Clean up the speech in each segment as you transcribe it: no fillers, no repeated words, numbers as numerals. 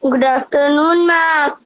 Good afternoon, ma'am.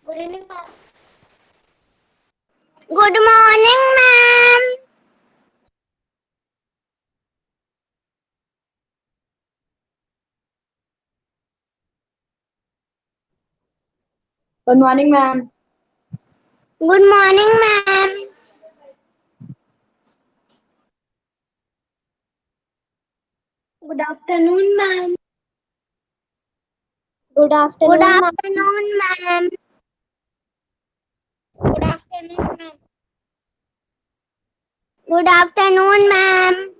Good evening, ma'am. Good morning, ma'am. Good morning, ma'am. Good morning, ma'am. Good afternoon, ma'am. Good Good afternoon, ma'am. afternoon, ma'am. Good afternoon, ma'am. Good afternoon, ma'am.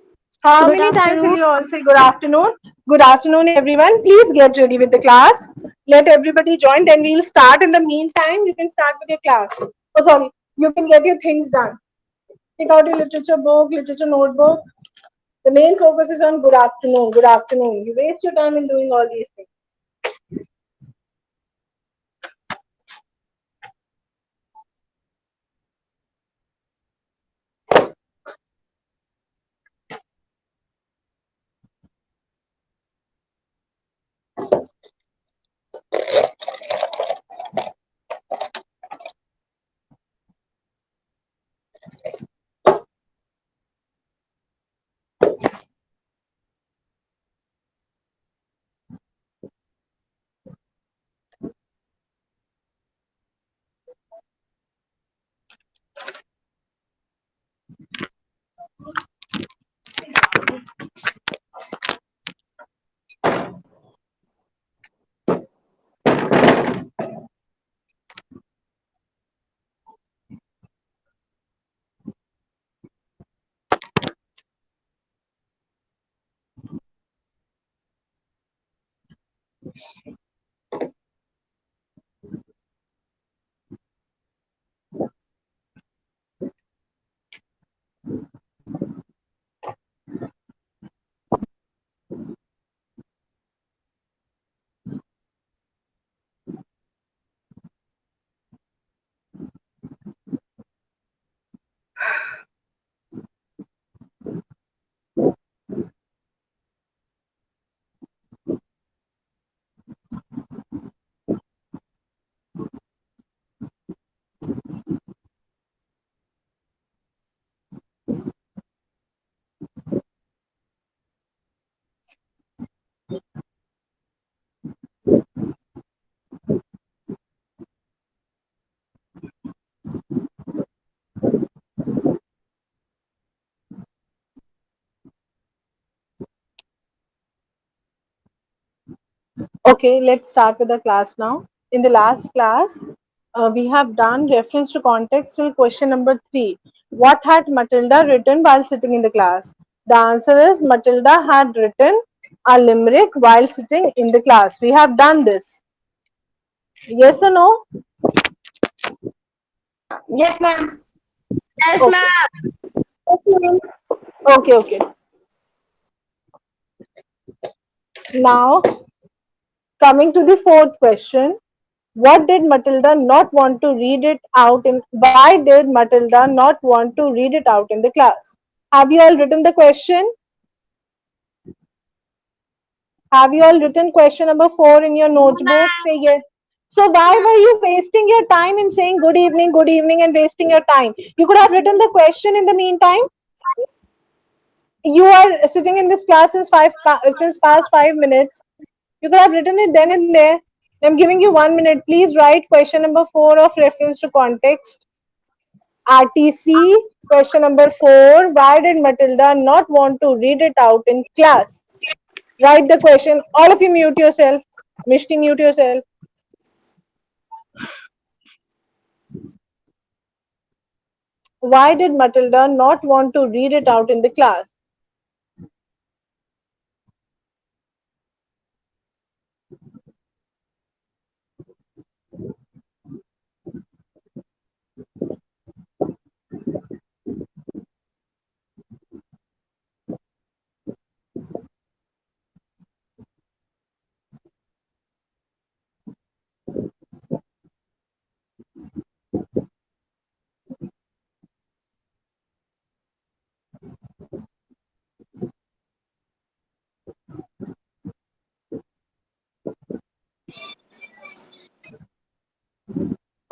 How Good many times will afternoon. you all say good afternoon? Good afternoon, everyone. Please get ready with the class. Let everybody join. Then we'll start. In the meantime, you can start with your class. Oh, sorry. You can get your things done. Take out your literature book, literature notebook. The main focus is on good afternoon. Good afternoon. You waste your time in doing all these things. Okay, let's start with the class now. In the last class, we have done reference to context till question number 3. What had Matilda written while sitting in the class? The answer is Matilda had written a limerick while sitting in the class. We have done this. Yes or no? Yes, ma'am. Yes, Okay. ma'am. Okay. Now, coming to the fourth question. What did Matilda not want to read it out in? Why did Matilda not want to read it out in the class? Have you all written the question? Have you all written question number 4 in your No, notebook? ma'am. Say yes. So why were you wasting your time in saying good evening and wasting your time? You could have written the question in the meantime. You are sitting in this class since past 5 minutes. You could have written it then and there. I'm giving you 1 minute. Please write question number 4 of reference to context. RTC. Question number 4. Why did Matilda not want to read it out in class? Write the question. All of you mute yourself. Mishti, mute yourself. Why did Matilda not want to read it out in the class?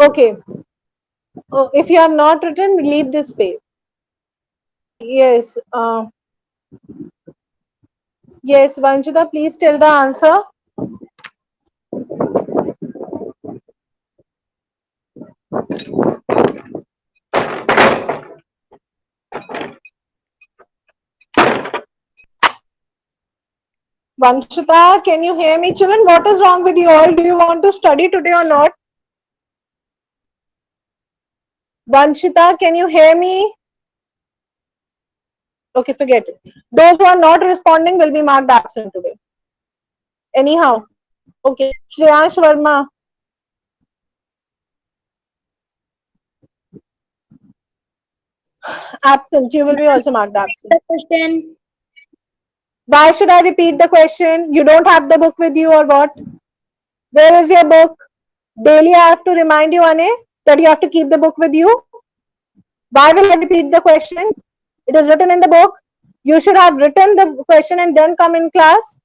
Okay. Oh, if you have not written, leave this page. Yes. Yes, Vanchita, please tell the answer. Vanchita, can you hear me? Children, what is wrong with you all? Do you want to study today or not? Vanchita, can you hear me? Okay, forget it. Those who are not responding will be marked absent today. Anyhow, okay. Shreyansh Verma, absent. You will be also marked absent. The question. Why should I repeat the question? You don't have the book with you or what? Where is your book? Daily I have to remind you, Ane, that you have to keep the book with you. Why will I repeat the question? It is written in the book. You should have written the question and then come in class.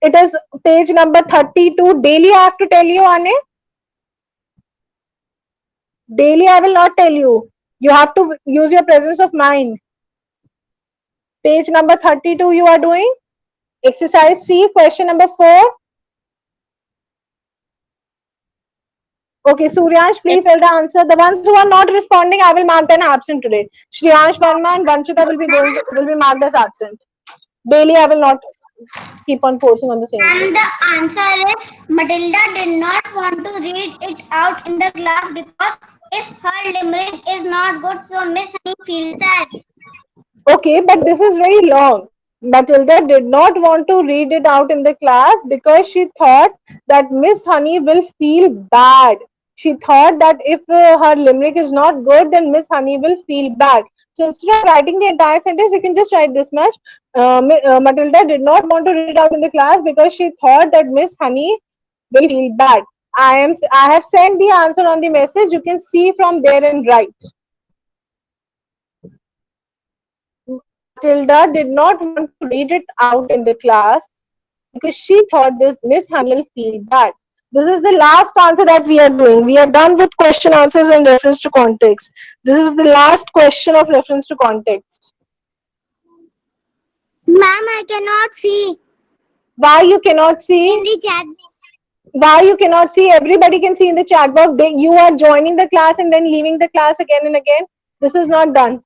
It is page number 32. Daily I have to tell you, Ane. Daily I will not tell you. You have to use your presence of mind. Page number 32 you are doing. Exercise C, question number 4. Okay, Suryansh, please tell the answer. The ones who are not responding, I will mark them absent today. Shreyansh Verma and Vanchita will be marked as absent. Daily I will not keep on forcing on the same thing. And the answer is Matilda did not want to read it out in the class because if her limerick is not good, so Miss Honey feels sad. Okay, but this is very long. Matilda did not want to read it out in the class because she thought that Miss Honey will feel bad. She thought that if her limerick is not good, then Miss Honey will feel bad. So instead of writing the entire sentence, you can just write this much. Matilda did not want to read it out in the class because she thought that Miss Honey will feel bad. I have sent the answer on the message. You can see from there and write. Matilda did not want to read it out in the class because she thought that Miss Honey will feel bad. This is the last answer that we are doing. We are done with question answers in reference to context. This is the last question of reference to context. Ma'am, I cannot see Why you cannot see? in the chat. Why you cannot see? Everybody can see in the chat box. You are joining the class and then leaving the class again and again. This is not done.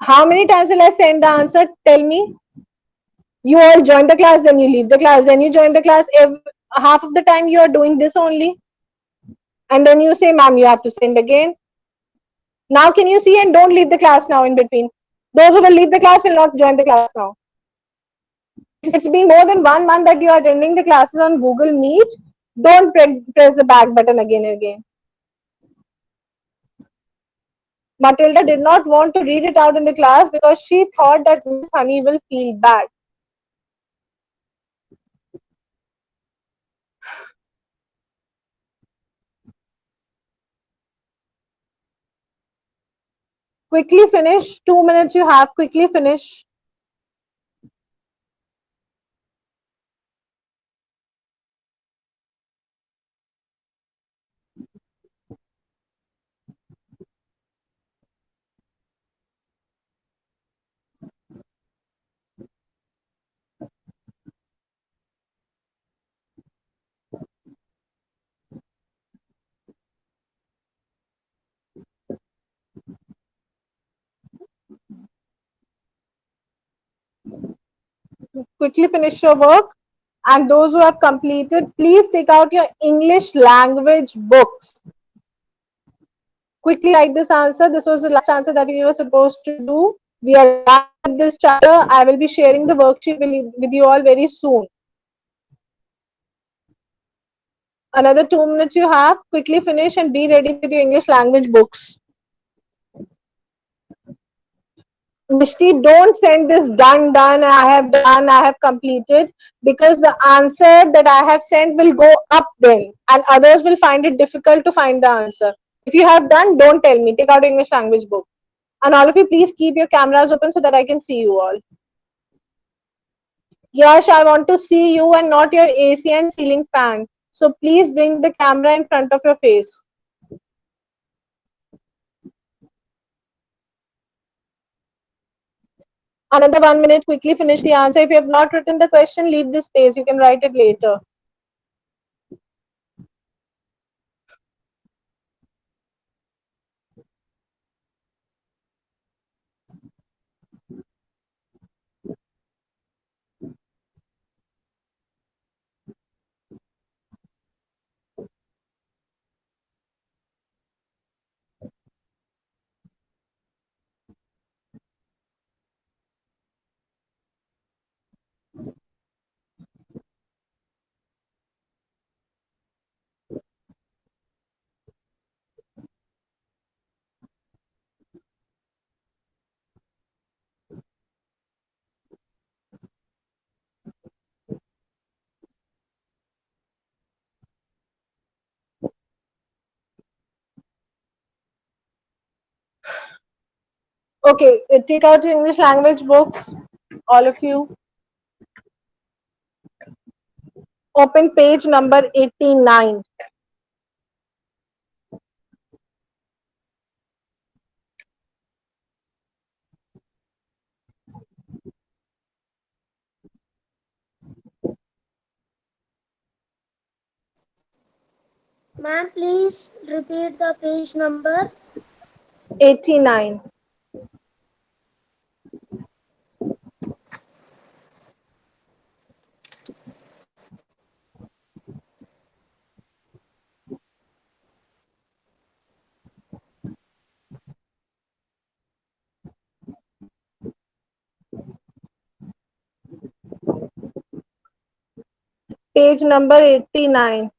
How many times will I send the answer? Tell me. You all join the class, then you leave the class, then you join the class. Half of the time you are doing this only. And then you say, ma'am, you have to send again. Now can you see and don't leave the class now in between. Those who will leave the class will not join the class now. It's been more than 1 month that you are attending the classes on Google Meet. Don't press the back button again and again. Matilda did not want to read it out in the class because she thought that Miss Honey will feel bad. Quickly finish. 2 minutes you have. Quickly finish. quickly finish your work. And those who have completed, please take out your English language books. Quickly write this answer. This was the last answer that we were supposed to do. We are done with this chapter. I will be sharing the worksheet with you all very soon. Another 2 minutes you have. Quickly finish and be ready with your English language books. Mishti, don't send this done, I have completed, because the answer that I have sent will go up then and others will find it difficult to find the answer. If you have done, don't tell me. Take out English language book. And all of you, please keep your cameras open so that I can see you all. Yash, I want to see you and not your AC and ceiling fan. So please bring the camera in front of your face. Another 1 minute, quickly finish the answer. If you have not written the question, leave this space. You can write it later. Okay, take out your English language books, all of you. Open page number 89. Ma'am, please repeat the page number. 89. Page number 89.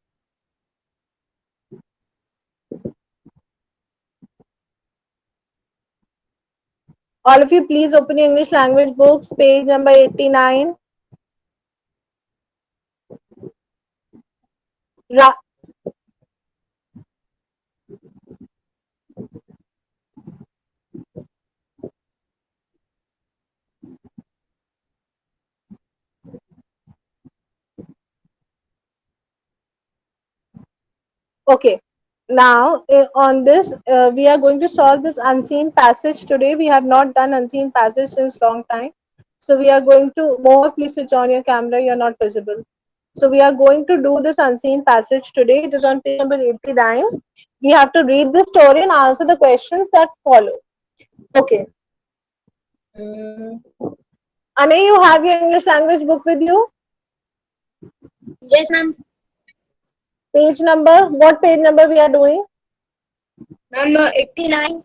All of you, please open your English language books, page number 89. Okay, now on this, we are going to solve this unseen passage today. We have not done unseen passage since long time. So we are going to, more, please switch on your camera, you're not visible. So we are going to do this unseen passage today. It is on page number 89. We have to read the story and answer the questions that follow. Okay. Anay, you have your English language book with you? Yes, ma'am. Page number, what page number we are doing? Ma'am, 89.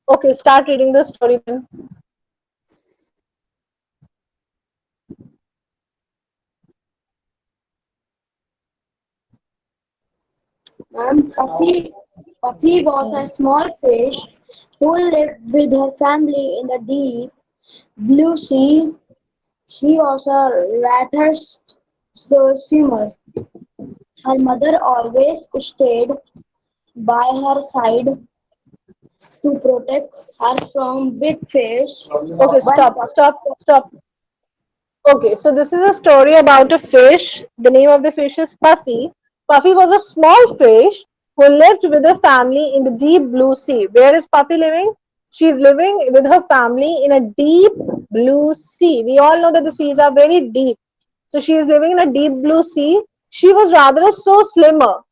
Okay, start reading the story then. Ma'am, Puffy was a small fish who lived with her family in the deep blue sea. She was a rather slow swimmer. Her mother always stayed by her side to protect her from big fish. Okay, stop. Okay, so this is a story about a fish. The name of the fish is Puffy. Puffy was a small fish who lived with her family in the deep blue sea. Where is Puffy living? She's living with her family in a deep blue sea. We all know that the seas are very deep. So she is living in a deep blue sea. She was rather a so swimmer.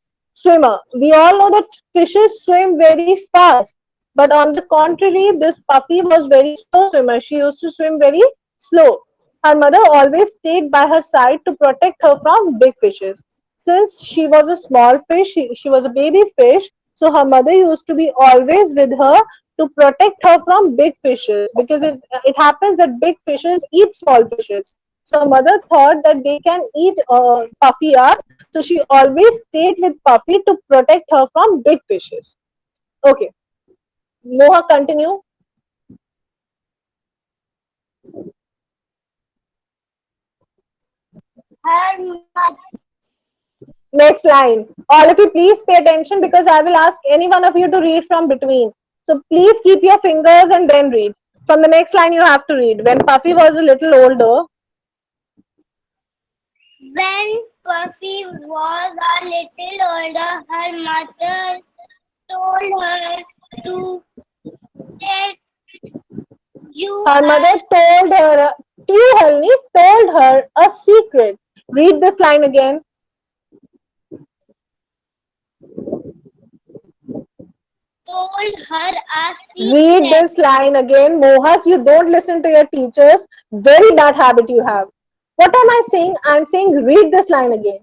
We all know that fishes swim very fast. But on the contrary, this Puffy was very slow swimmer. She used to swim very slow. Her mother always stayed by her side to protect her from big fishes. Since she was a small fish, she was a baby fish, so her mother used to be always with her to protect her from big fishes because it happens that big fishes eat small fishes. So her mother thought that they can eat Puffy up, so she always stayed with Puffy to protect her from big fishes. Okay, Moha, continue. Her mother. Next line. All of you, please pay attention because I will ask any one of you to read from between. So please keep your fingers and then read. From the next line, you have to read. When Puffy was a little older, When Puffy was a little older, her mother told her to let you her mother told her a secret. Read this line again. told her a Read secret. this line again. Mohak, you don't listen to your teachers. Very bad habit you have. What am I saying? I'm saying read this line again.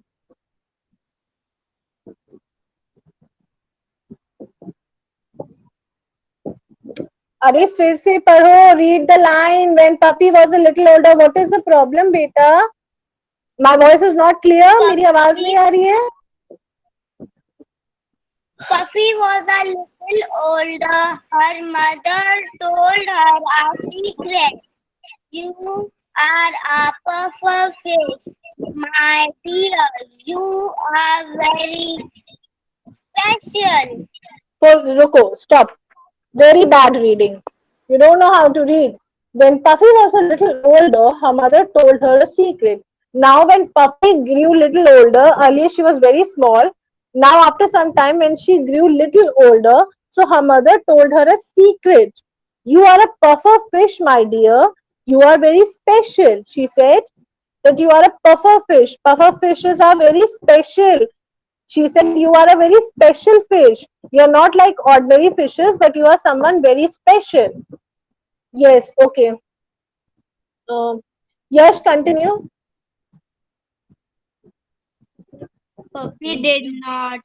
अरे फिर से पढ़ो. Read the line. When Puppy was a little older, what is the problem, beta? My voice is not clear. मेरी आवाज नहीं आ रही है. Puffy was a little older. Her mother told her a secret. You are a puffer fish. My dear, you are very special. So रुको. Stop. Very bad reading. You don't know how to read. When Puffy was a little older, her mother told her a secret. Now, when Puffy grew little older, earlier she was very small. Now, after some time, when she grew little older, so her mother told her a secret. You are a puffer fish, my dear. You are very special, she said. That you are a puffer fish. Puffer fishes are very special. She said, you are a very special fish. You are not like ordinary fishes, but you are someone very special. Yes, okay. Yash, continue. Puppy did not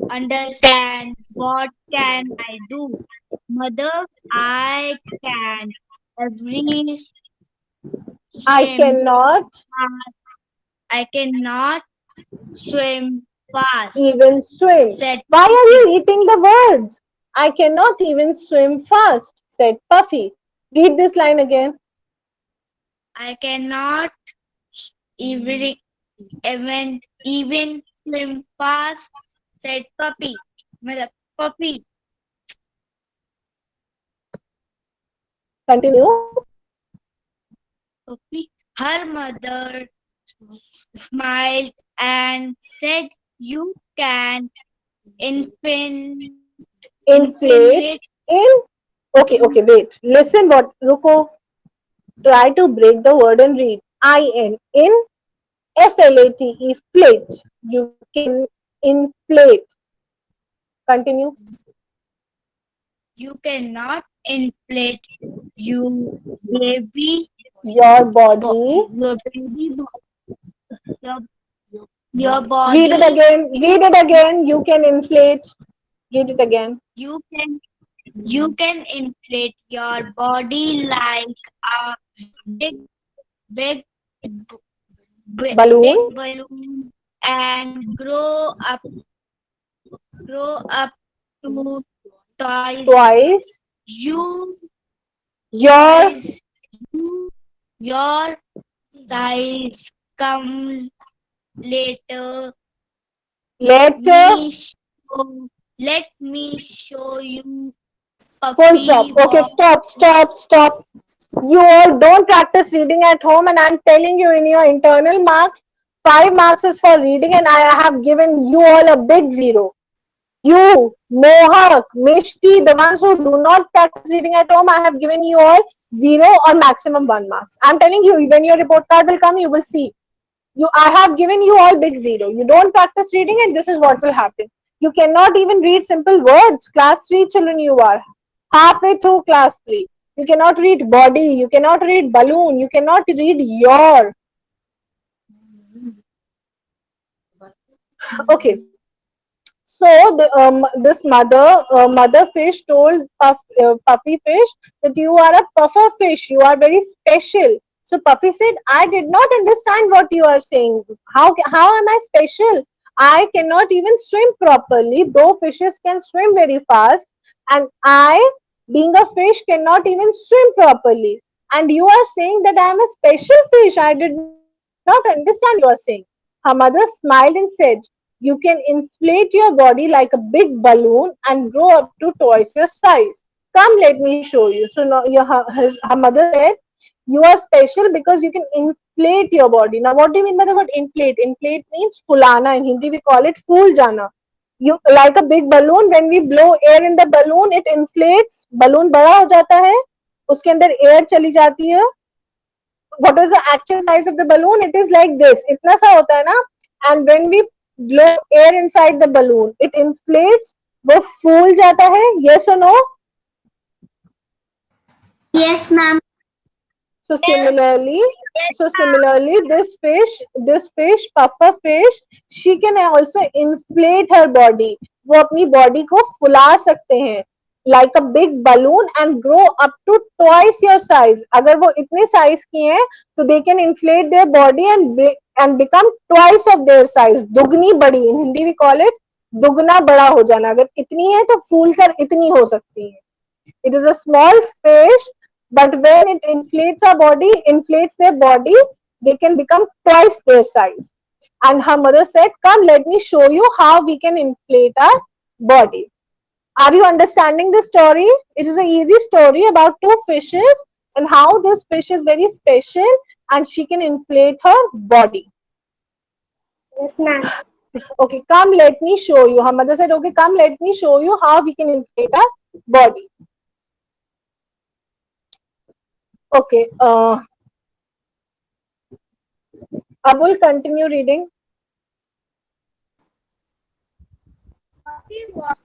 understand. What can I do? Mother, I can every I swim cannot fast. I cannot swim fast, even swim. said Why are Puppy. you eating the words? I cannot even swim fast, said Puffy. Read this line again. I cannot even even swim fast, said Puppy. मतलब Puppy. Continue. Puppy. Her mother smiled and said, "You can infin- Inflate inflate." in. Okay, okay, wait. Listen what. Ruko. Try to break the word and read. In. In. FLATE. Flate. You can inflate. Continue. You cannot inflate you baby Your body. your baby your, your Read it body. again. Read it again. You can inflate. Read it again. You can inflate your body like a big big big Balloon. balloon and grow up to twice Twice. you Your size you your size. Come later. letter. Let me show you Full stop. Puppy Okay, Bob. stop. You all don't practice reading at home, and I'm telling you, in your internal marks, 5 marks is for reading, and I have given you all a big zero. You, Mohak, Mishti, the ones who do not practice reading at home, I have given you all 0 or maximum 1 marks. I'm telling you, when your report card will come, you will see. I have given you all big zero. You don't practice reading, and this is what will happen. You cannot even read simple words. Class 3 children you are. Halfway through class 3. You cannot read body. You cannot read balloon. You cannot read your. Okay. So this mother fish told puppy fish that you are a puffer fish. You are very special. So Puffy said, I did not understand what you are saying. How am I special? I cannot even swim properly, though fishes can swim very fast, and I, being a fish, cannot even swim properly. And you are saying that I am a special fish. I did not understand what you are saying. Her mother smiled and said, you can inflate your body like a big balloon and grow up to twice your size. Come, let me show you. So now her mother said, you are special because you can inflate your body. Now, what do you mean by the word inflate? Inflate means fulana. In Hindi, we call it fool jana. You like a big balloon. When we blow air in the balloon, it inflates. Balloon बड़ा हो जाता है. उसके अंदर air चली जाती है. What is the actual size of the balloon? It is like this. इतना सा होता है ना. And when we blow air inside the balloon, it inflates. वो फूल जाता है. Yes or no? Yes, ma'am. So similarly, this fish, puffer fish, she can also inflate her body. वो अपनी body को फुला सकते हैं like a big balloon and grow up to twice your size. अगर वो इतने size की हैं, तो they can inflate their body and become twice of their size. दुगनी बड़ी. In Hindi we call it दुगना बड़ा हो जाना. अगर इतनी है तो फूल कर इतनी हो सकती है. It is a small fish, but when it inflates their body, they can become twice their size. And her mother said, come, let me show you how we can inflate our body. Are you understanding the story? It is an easy story about two fishes and how this fish is very special and she can inflate her body. Yes, ma'am. Okay, come, let me show you. Her mother said, okay, come, let me show you how we can inflate our body. Okay, I will continue reading. Puppy was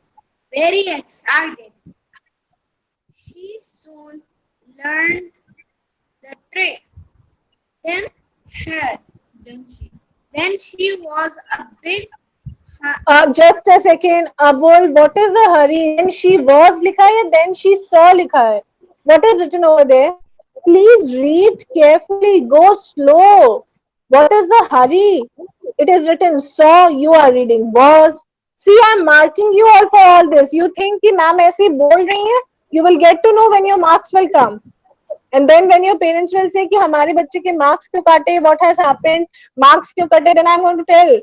very excited. She soon learned the trick. Then she was a big Just a second, Abul, what is the hurry? Then she was लिखा है, then she saw लिखा है. What is written over there? Please read carefully. Go slow. What is the hurry? It is written saw. You are reading was. See, I am marking you all for all this. You think कि ma'am ऐसे बोल रही है? You will get to know when your marks will come. And then when your parents will say कि हमारे बच्चे के marks क्यों काटे? What has happened? Marks क्यों कटे? Then I am going to tell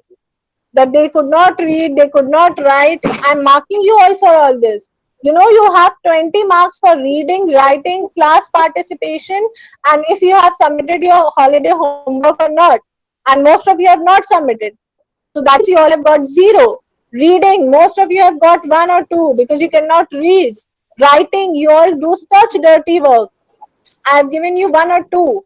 that they could not read, they could not write. I'm marking you all for all this. You know, you have 20 marks for reading, writing, class participation, and if you have submitted your holiday homework or not. And most of you have not submitted. So that you all have got 0. Reading, most of you have got 1 or 2 because you cannot read. Writing, you all do such dirty work. I have given you 1 or 2.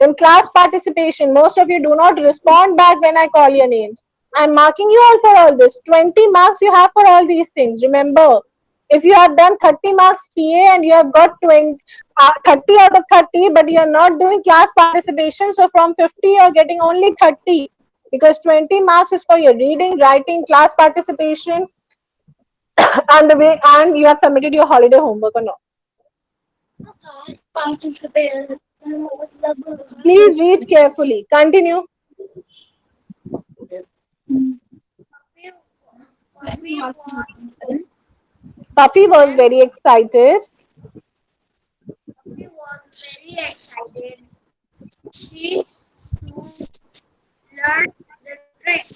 Then class participation, most of you do not respond back when I call your names. I'm marking you all for all this. 20 marks you have for all these things. Remember, if you have done 30 marks PA and you have got 30 out of 30, but you are not doing class participation, so from 50 you are getting only 30 because 20 marks is for your reading, writing, class participation, and you have submitted your holiday homework or not. Please read carefully. Continue. Puffy was very excited. Puppy was very excited. She soon learned the trick.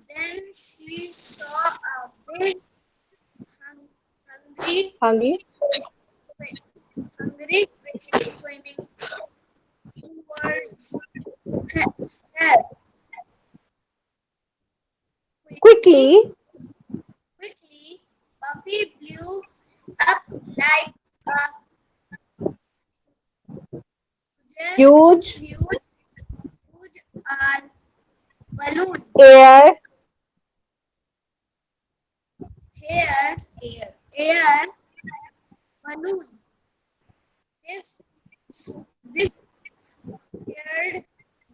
Then she saw a big hungry fish swimming towards her. Quickly, Puffy blew up like a huge huge balloon. air Air balloon. This this scared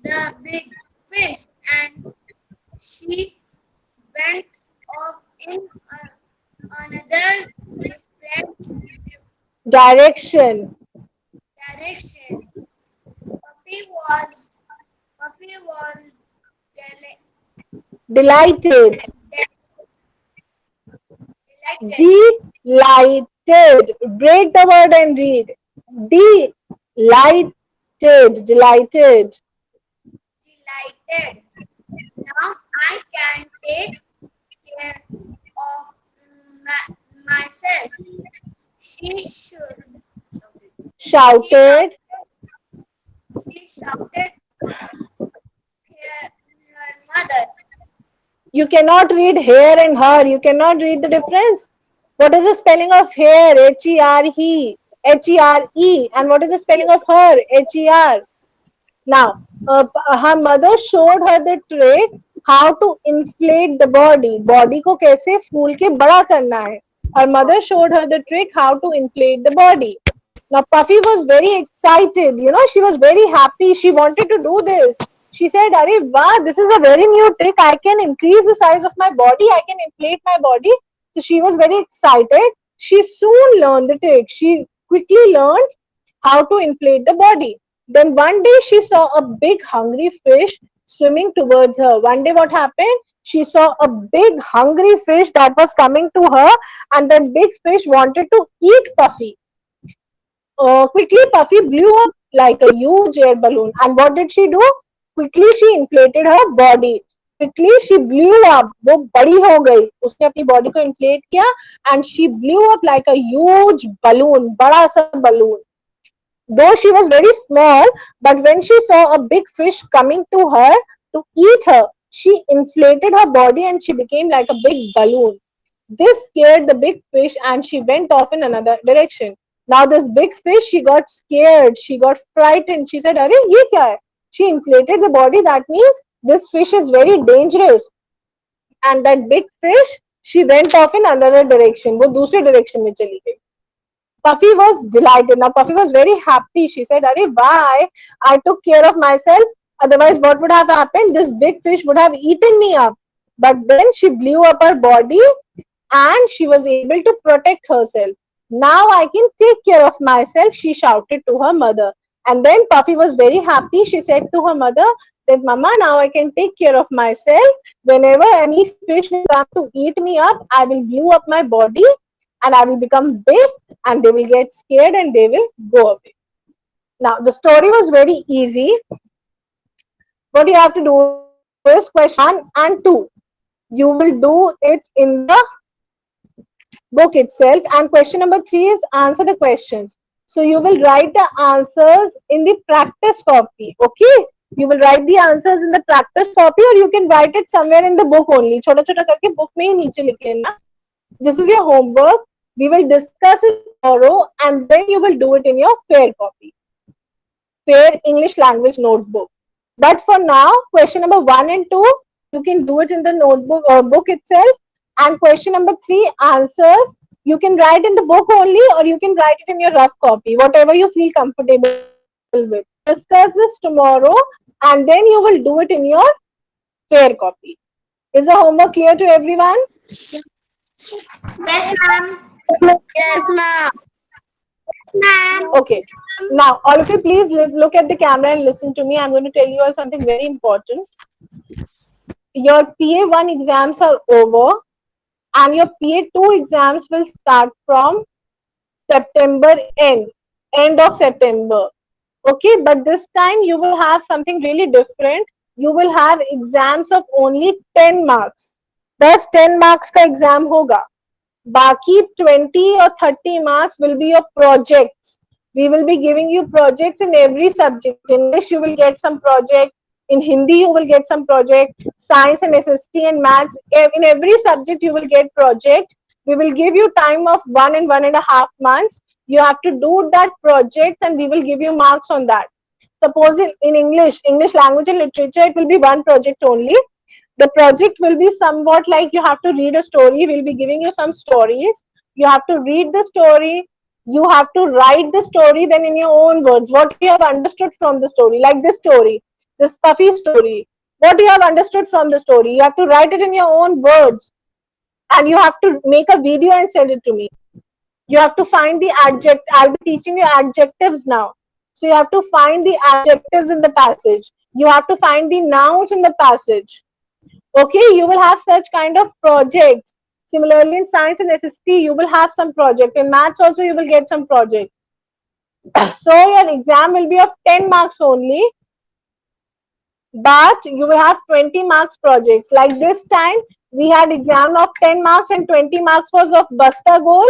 the big fish, and she went off in another different Direction. direction. Puffy was Delighted. delighted. Delighted. Break the word and read. Delighted. Delighted. Delighted. Now I can take care of myself. She should. Shouted. She shouted her mother. You cannot read here and her. You cannot read the difference. What is the spelling of here? H-E-R-E. H-E-R-E. And what is the spelling of her? H-E-R. Now, her mother showed her the trick how to inflate the body. Body को कैसे फूल के बड़ा करना है. Her mother showed her the trick how to inflate the body. Now, Puffy was very excited. You know, she was very happy. She wanted to do this. She said, "Arey, wow, this is a very new trick. I can increase the size of my body. I can inflate my body." So she was very excited. She soon learned the trick. She quickly learned how to inflate the body. Then one day she saw a big hungry fish swimming towards her. One day what happened? She saw a big hungry fish that was coming to her, and that big fish wanted to eat Puffy. Quickly, Puffy blew up like a huge air balloon. And what did she do? Quickly, she inflated her body. Quickly, she blew up. वो बड़ी हो गई. उसने अपनी body को inflate किया and she blew up like a huge balloon. बड़ा सा balloon. Though she was very small, but when she saw a big fish coming to her to eat her, she inflated her body and she became like a big balloon. This scared the big fish and she went off in another direction. Now this big fish, she got scared, she got frightened. She said, "Arey, ye kya hai?" She inflated the body. That means this fish is very dangerous. And that big fish, she went off in another direction. वो दूसरे direction में चली गई. Puffy was delighted. Now Puffy was very happy. She said, "Arey, why? I took care of myself. Otherwise, what would have happened? This big fish would have eaten me up." But then she blew up her body and she was able to protect herself. "Now I can take care of myself," she shouted to her mother. And then Puffy was very happy. She said to her mother that, "Mama, now I can take care of myself. Whenever any fish will come to eat me up, I will glue up my body and I will become big and they will get scared and they will go away." Now, the story was very easy. What you have to do is question 1 and 2. You will do it in the book itself, and question number 3 is answer the questions. So you will write the answers in the practice copy. Okay, you will write the answers in the practice copy or you can write it somewhere in the book only. छोटा छोटा करके book में ही नीचे लिख लेना. This is your homework. We will discuss it tomorrow and then you will do it in your fair copy, fair English language notebook. But for now, question number 1 and 2, you can do it in the notebook or book itself. And question number 3, answers, you can write in the book only or you can write it in your rough copy, whatever you feel comfortable with. Discuss this tomorrow and then you will do it in your fair copy. Is the homework clear to everyone? Yes, ma'am. Yes, ma'am. Okay. Now, all of you, please look at the camera and listen to me. I'm going to tell you all something very important. Your PA1 exams are over and your PA2 exams will start from September end of September. Okay, but this time you will have something really different. You will have exams of only 10 marks. Thus 10 marks का exam होगा. Baki 20 or 30 marks will be your projects. We will be giving you projects in every subject. In English, you will get some project. In Hindi, you will get some project. Science and SST and maths. In every subject, you will get project. We will give you time of 1.5 months. You have to do that project and we will give you marks on that. Suppose in English language and literature, it will be one project only. The project will be somewhat like you have to read a story. We'll be giving you some stories. You have to read the story, You have to write the story then in your own words. What you have understood from the story, like this story, this puffy story. What you have understood from the story, you have to write it in your own words, and you have to make a video and send it to me. You have to find the adjective. I'll be teaching you adjectives now. So you have to find the adjectives in the passage. You have to find the nouns in the passage. Okay, you will have such kind of projects. Similarly, in science and SST, you will have some project. In maths also, you will get some project. So your exam will be of 10 marks only, but you will have 20 marks projects. Like this time, we had exam of 10 marks and 20 marks was of Basta goal.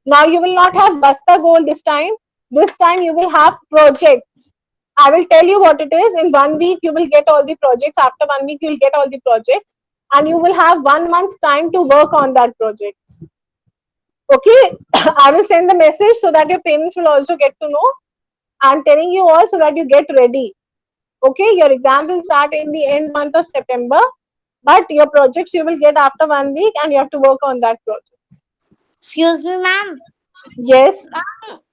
Now you will not have Basta goal this time. This time you will have projects. I will tell you what it is. In 1 week, you will get all the projects. After 1 week, you will get all the projects. And you will have 1 month time to work on that project. Okay, I will send the message so that your parents will also get to know. I'm telling you all so that you get ready. Okay, your exam will start in the end month of September, but your projects you will get after 1 week and you have to work on that project. Excuse me, ma'am. Yes,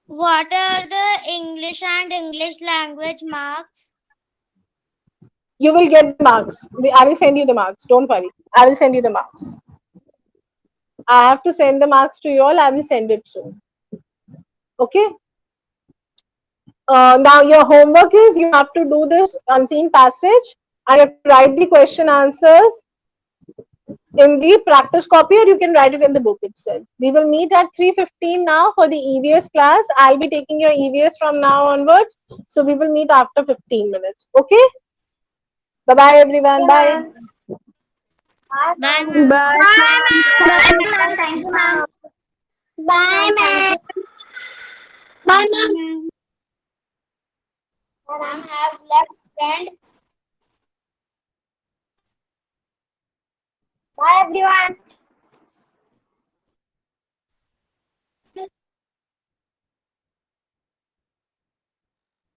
What are the English and English language marks? you will get the marks. I will send you the marks. Don't worry. I will send you the marks. I have to send the marks to you all. I will send it soon. Okay. Now your homework is you have to do this unseen passage and you have to write the question answers in the practice copy, or you can write it in the book itself. We will meet at 3:15 now for the EVS class. I'll be taking your EVS from now onwards. So we will meet after 15 minutes. Okay? Bye-bye everyone. Bye. Bye, Bye, ma'am. Bye, ma'am. Thank you, ma'am. Bye, ma'am. Bye, ma'am. Ma'am has left friend. Bye, everyone.